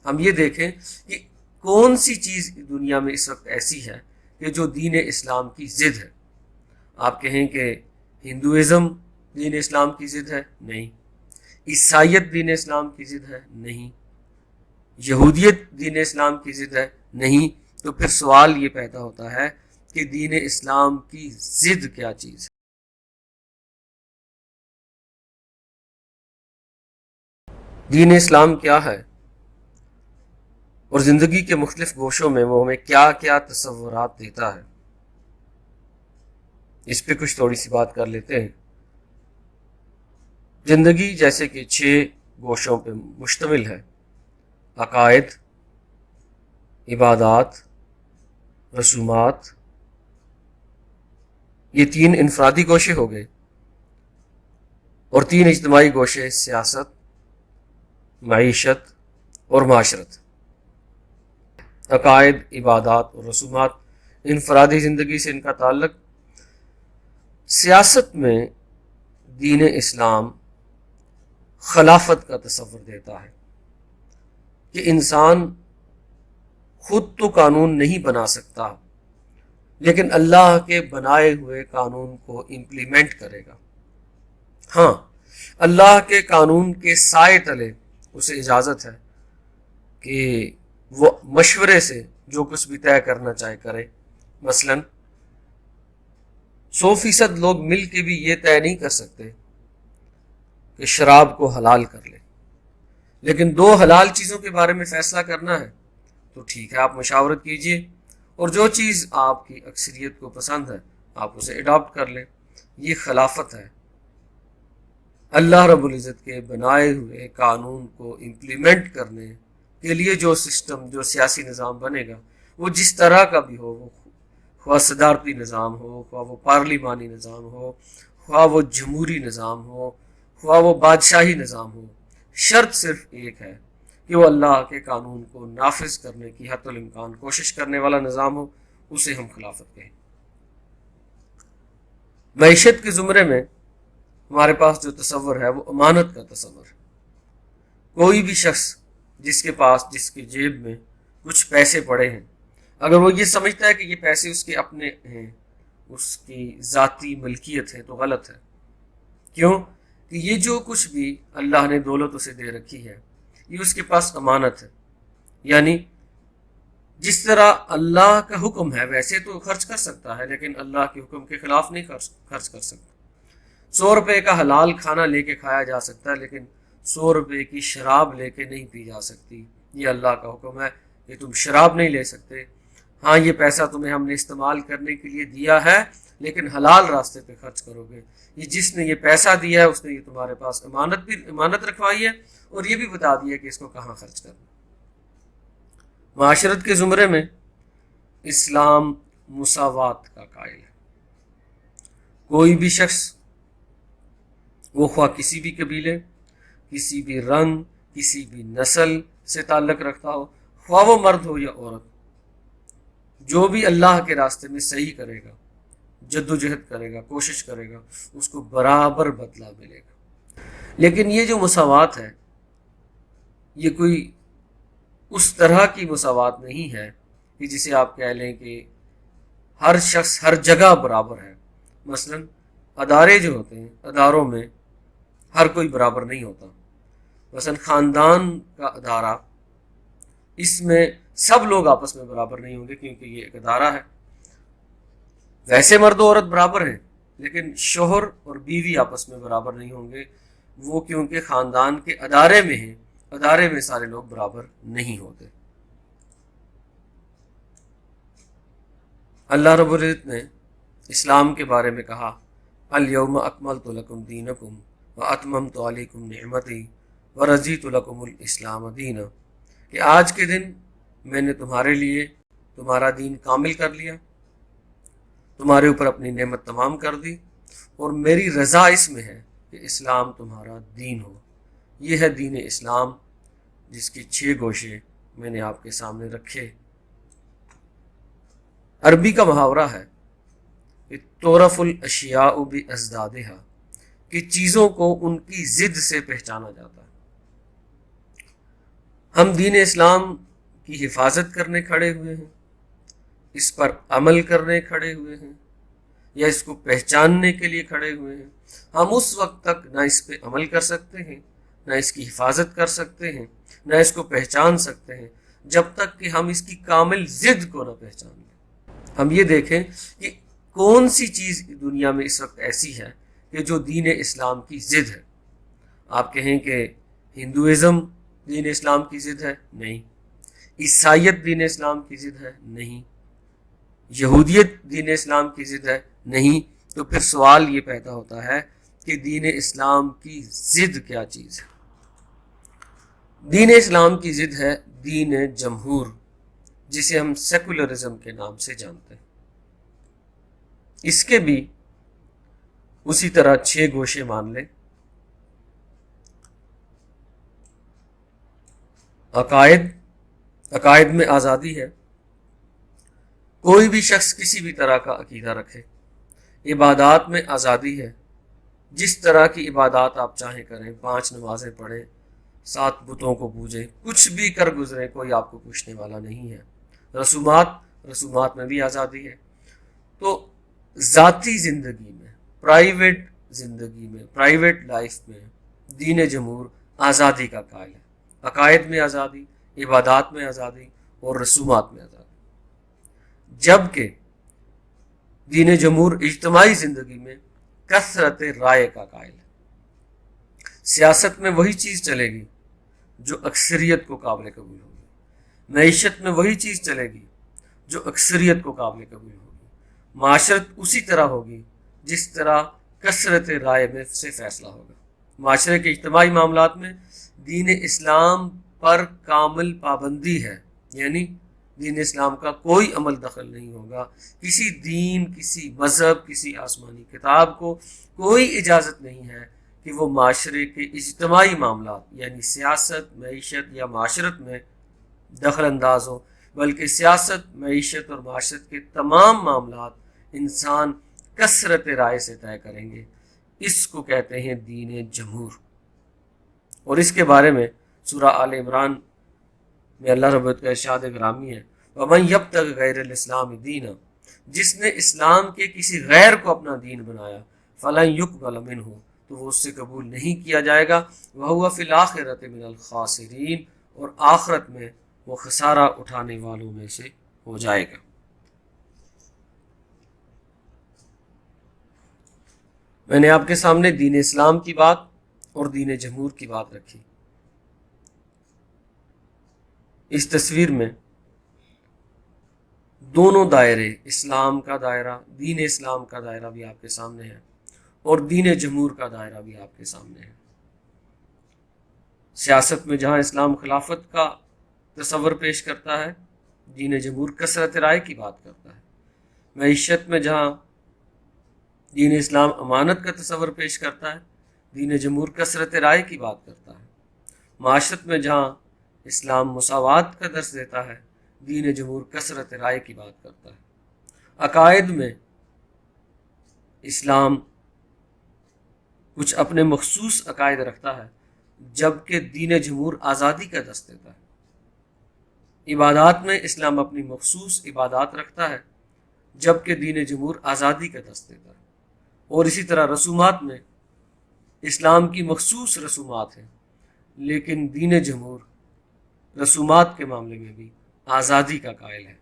ہم یہ دیکھیں کہ کون سی چیز دنیا میں اس وقت ایسی ہے کہ جو دین اسلام کی ضد ہے. آپ کہیں کہ ہندوازم دین اسلام کی ضد ہے؟ نہیں. عیسائیت دین اسلام کی ضد ہے؟ نہیں. یہودیت دین اسلام کی ضد ہے؟ نہیں. تو پھر سوال یہ پیدا ہوتا ہے کہ دین اسلام کی ضد کیا چیز ہے؟ دین اسلام کیا ہے اور زندگی کے مختلف گوشوں میں وہ ہمیں کیا کیا تصورات دیتا ہے، اس پہ کچھ تھوڑی سی بات کر لیتے ہیں. زندگی جیسے کہ 6 گوشوں پہ مشتمل ہے: عقائد، عبادات، رسومات. یہ 3 انفرادی گوشے ہو گئے، اور 3 اجتماعی گوشے: سیاست، معیشت اور معاشرت. عقائد، عبادات اور رسومات انفرادی زندگی سے ان کا تعلق. سیاست میں دین اسلام خلافت کا تصور دیتا ہے کہ انسان خود تو قانون نہیں بنا سکتا، لیکن اللہ کے بنائے ہوئے قانون کو امپلیمنٹ کرے گا. ہاں، اللہ کے قانون کے سائے تلے اسے اجازت ہے کہ وہ مشورے سے جو کچھ بھی طے کرنا چاہے کرے. مثلا 100% لوگ مل کے بھی یہ طے نہیں کر سکتے کہ شراب کو حلال کر لے، لیکن 2 حلال چیزوں کے بارے میں فیصلہ کرنا ہے تو ٹھیک ہے، آپ مشاورت کیجئے، اور جو چیز آپ کی اکثریت کو پسند ہے آپ اسے اڈاپٹ کر لیں. یہ خلافت ہے. اللہ رب العزت کے بنائے ہوئے قانون کو امپلیمنٹ کرنے کے لیے جو سسٹم، جو سیاسی نظام بنے گا، وہ جس طرح کا بھی ہو، وہ خواہ صدارتی نظام ہو، خواہ وہ پارلیمانی نظام ہو، خواہ وہ جمہوری نظام ہو، خواہ وہ بادشاہی نظام ہو، شرط صرف ایک ہے کہ وہ اللہ کے قانون کو نافذ کرنے کی حتی الامکان کوشش کرنے والا نظام ہو. اسے ہم خلافت کہیں. معیشت کے زمرے میں ہمارے پاس جو تصور ہے وہ امانت کا تصور ہے. کوئی بھی شخص جس کے پاس، جس کی جیب میں کچھ پیسے پڑے ہیں، اگر وہ یہ سمجھتا ہے کہ یہ پیسے اس کے اپنے ہیں، اس کی ذاتی ملکیت ہے، تو غلط ہے. کیوں؟ کہ یہ جو کچھ بھی اللہ نے دولت اسے دے رکھی ہے یہ اس کے پاس امانت ہے. یعنی جس طرح اللہ کا حکم ہے ویسے تو خرچ کر سکتا ہے، لیکن اللہ کے حکم کے خلاف نہیں خرچ کر سکتا. 100 روپے کا حلال کھانا لے کے کھایا جا سکتا ہے، لیکن 100 روپے کی شراب لے کے نہیں پی جا سکتی. یہ اللہ کا حکم ہے کہ تم شراب نہیں لے سکتے. ہاں، یہ پیسہ تمہیں ہم نے استعمال کرنے کے لیے دیا ہے، لیکن حلال راستے پہ خرچ کرو گے. یہ جس نے یہ پیسہ دیا ہے اس نے یہ تمہارے پاس امانت رکھوائی ہے، اور یہ بھی بتا دیا کہ اس کو کہاں خرچ کرنا. معاشرت کے زمرے میں اسلام مساوات کا قائل ہے. کوئی بھی شخص، وہ خواہ کسی بھی قبیلے، کسی بھی رنگ، کسی بھی نسل سے تعلق رکھتا ہو، خواہ وہ مرد ہو یا عورت، جو بھی اللہ کے راستے میں صحیح کرے گا، جدوجہد کرے گا، کوشش کرے گا، اس کو برابر بدلہ ملے گا. لیکن یہ جو مساوات ہے یہ کوئی اس طرح کی مساوات نہیں ہے کہ جسے آپ کہہ لیں کہ ہر شخص ہر جگہ برابر ہے. مثلا ادارے جو ہوتے ہیں، اداروں میں ہر کوئی برابر نہیں ہوتا. مثلا خاندان کا ادارہ، اس میں سب لوگ آپس میں برابر نہیں ہوں گے کیونکہ یہ ایک ادارہ ہے. ویسے مرد و عورت برابر ہیں، لیکن شوہر اور بیوی آپس میں برابر نہیں ہوں گے. وہ کیونکہ خاندان کے ادارے میں ہیں، ادارے میں سارے لوگ برابر نہیں ہوتے. اللہ رب العزت نے اسلام کے بارے میں کہا: الیوم اکملت لکم دینکم واتممت علیکم نعمتی ورضیت لکم الاسلام دینا، کہ آج کے دن میں نے تمہارے لیے تمہارا دین کامل کر لیا، تمہارے اوپر اپنی نعمت تمام کر دی، اور میری رضا اس میں ہے کہ اسلام تمہارا دین ہو. یہ ہے دین اسلام، جس کی 6 گوشے میں نے آپ کے سامنے رکھے. عربی کا محاورہ ہے کہ تعرف الاشیاء بازدادها، کہ چیزوں کو ان کی ضد سے پہچانا جاتا ہے. ہم دین اسلام کی حفاظت کرنے کھڑے ہوئے ہیں، اس پر عمل کرنے کھڑے ہوئے ہیں، یا اس کو پہچاننے کے لیے کھڑے ہوئے ہیں، ہم اس وقت تک نہ اس پہ عمل کر سکتے ہیں، نہ اس کی حفاظت کر سکتے ہیں، نہ اس کو پہچان سکتے ہیں، جب تک کہ ہم اس کی کامل ضد کو نہ پہچان لیں۔ ہم یہ دیکھیں کہ کون سی چیز دنیا میں اس وقت ایسی ہے کہ جو دین اسلام کی ضد ہے۔ آپ کہیں کہ ہندوازم دین اسلام کی ضد ہے؟ نہیں۔ عیسائیت دین اسلام کی ضد ہے؟ نہیں۔ یہودیت دین اسلام کی ضد ہے؟ نہیں۔ تو پھر سوال یہ پیدا ہوتا ہے کہ دین اسلام کی ضد کیا چیز ہے؟ دین اسلام کی ضد ہے دین جمہور، جسے ہم سیکولرزم کے نام سے جانتے ہیں۔ اس کے بھی اسی طرح 6 گوشے مان لیں۔ عقائد میں آزادی ہے، کوئی بھی شخص کسی بھی طرح کا عقیدہ رکھے۔ عبادات میں آزادی ہے، جس طرح کی عبادات آپ چاہیں کریں، 5 نمازیں پڑھیں، 7 بتوں کو پوجیں، کچھ بھی کر گزریں، کوئی آپ کو پوچھنے والا نہیں ہے۔ رسومات میں بھی آزادی ہے۔ تو ذاتی زندگی میں، پرائیویٹ زندگی میں، پرائیویٹ لائف میں دین جمہور آزادی کا قائل ہے۔ عقائد میں آزادی، عبادات میں آزادی اور رسومات میں آزادی، جبکہ دین جمہور اجتماعی زندگی میں کثرت رائے کا قائل ہے۔ سیاست میں وہی چیز چلے گی جو اکثریت کو قابل قبول ہوگی، معیشت میں وہی چیز چلے گی جو اکثریت کو قابل قبول ہوگی، معاشرت اسی طرح ہوگی جس طرح کثرت رائے میں سے فیصلہ ہوگا۔ معاشرے کے اجتماعی معاملات میں دین اسلام پر کامل پابندی ہے، یعنی دین اسلام کا کوئی عمل دخل نہیں ہوگا۔ کسی دین، کسی مذہب، کسی آسمانی کتاب کو کوئی اجازت نہیں ہے کہ وہ معاشرے کے اجتماعی معاملات یعنی سیاست، معیشت یا معاشرت میں دخل انداز ہو، بلکہ سیاست، معیشت اور معاشرت کے تمام معاملات انسان کثرت رائے سے طے کریں گے۔ اس کو کہتے ہیں دین جمہور۔ اور اس کے بارے میں سورہ آل عمران میں اللہ رب العزت کا ارشاد گرامی ہے، وَمَن يَبْتَغِ غَيْرَ الْإِسْلَامِ دِينًا، جس نے اسلام کے کسی غیر کو اپنا دین بنایا، فَلَن يُقْبَلَ مِنْهُ، تو وہ اس سے قبول نہیں کیا جائے گا، وَهُوَ فِي الْآخِرَةِ مِنَ الْخَاسِرِينَ، اور آخرت میں وہ خسارہ اٹھانے والوں میں سے ہو جائے گا۔ میں نے آپ کے سامنے دین اسلام کی بات اور دین جمہور کی بات رکھی۔ اس تصویر میں دونوں دائرے، اسلام کا دائرہ، دین اسلام کا دائرہ بھی آپ کے سامنے ہے، اور دین جمہور کا دائرہ بھی آپ کے سامنے ہے۔ سیاست میں جہاں اسلام خلافت کا تصور پیش کرتا ہے، دین جمہور کثرت رائے کی بات کرتا ہے۔ معیشت میں جہاں دین اسلام امانت کا تصور پیش کرتا ہے، دین جمہور کثرت رائے کی بات کرتا ہے۔ معاشرت میں جہاں اسلام مساوات کا درس دیتا ہے، دین جمہور کثرت رائے کی بات کرتا ہے۔ عقائد میں اسلام کچھ اپنے مخصوص عقائد رکھتا ہے، جبکہ دین جمہور آزادی کا درس دیتا ہے۔ عبادات میں اسلام اپنی مخصوص عبادات رکھتا ہے، جبکہ دین جمہور آزادی کا درس دیتا ہے۔ اور اسی طرح رسومات میں اسلام کی مخصوص رسومات ہیں، لیکن دین جمہور رسومات کے معاملے میں بھی آزادی کا قائل ہے۔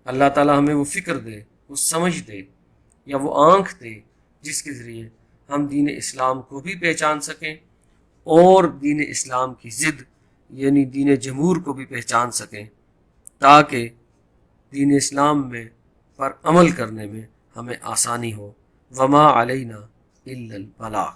اللہ تعالی ہمیں وہ فکر دے، وہ سمجھ دے، یا وہ آنکھ دے جس کے ذریعے ہم دین اسلام کو بھی پہچان سکیں اور دین اسلام کی ضد یعنی دین جمہور کو بھی پہچان سکیں، تاکہ دین اسلام میں پر عمل کرنے میں ہمیں آسانی ہو۔ وما علینا الا البلاغ۔